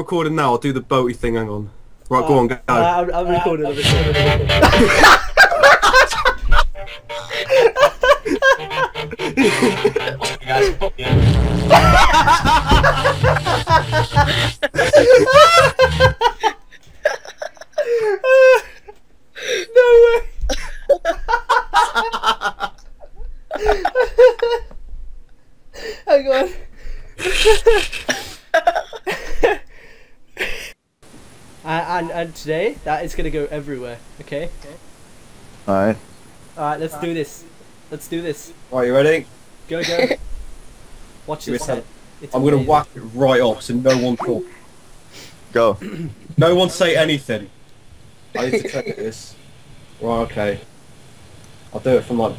recording now. I'll do the boaty thing. Hang on. Right, go on, go. I'm recording. I'm recording. Guys, fuck you. No way. Hang on. And today that is gonna go everywhere. Okay. Alright. Alright, let's do this. Let's do this. Right, you ready? Go, go. Watch this. I'm It's gonna amazing. whack it right off, so no one talk. Go. No one say anything. I need to check this. Right, okay. I'll do it from like.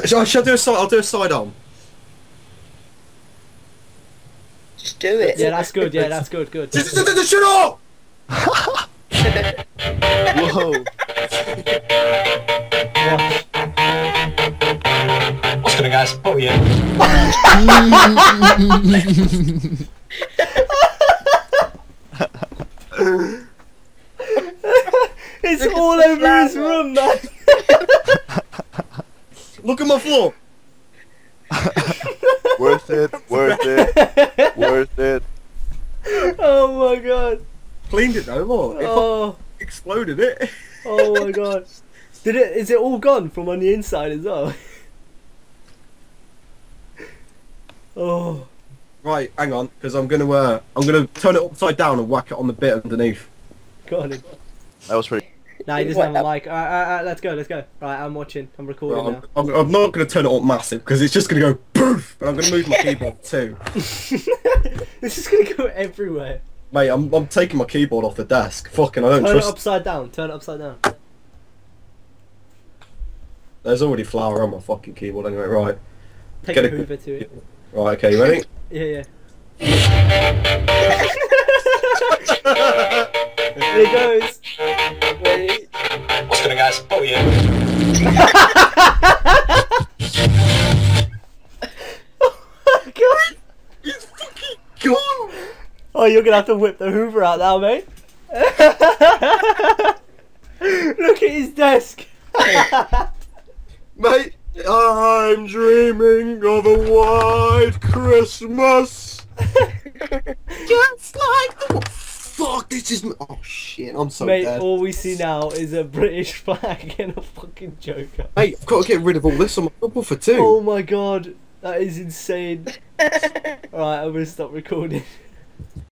Shall I do a side? I'll do a side arm. Just do it. Yeah, that's good. Yeah, that's good. Good. Shut up! Whoa. Watch. What's going on, guys? Fuck you. It's all over his room, man. Look at my floor. Worth it. Worth it. Worth it. Oh my god. Cleaned it though, look. It Oh. exploded it. Oh my god. Is it all gone from on the inside as well? Oh. Right, hang on, because I'm gonna turn it upside down and whack it on the bit underneath. Go on then. That was pretty. Nah, he doesn't have a mic. Alright, let's go. Right, I'm watching. I'm recording Right, now. I'm not gonna turn it up massive because it's just gonna go poof, and I'm gonna move my keyboard too. This is gonna go everywhere. Mate, I'm taking my keyboard off the desk. Fucking, I don't Turn it trust. upside down. Turn it upside down. There's already flour on my fucking keyboard anyway. Right. Take Get a it. Hoover to it. Right. Okay. You ready? Yeah. Here it goes. Ready? What's going on, guys? Fuck you. God. It's fucking gone. Oh, you're gonna have to whip the Hoover out now, mate. Look at his desk. Mate, I'm dreaming of a white Christmas. Just like the. Fuck, this is. Oh shit, I'm so Mate, dead. all we see now is a British flag and a fucking Joker. Mate, I've got to get rid of all this on my subwoofer too. Oh my god, that is insane. Alright, I'm gonna stop recording.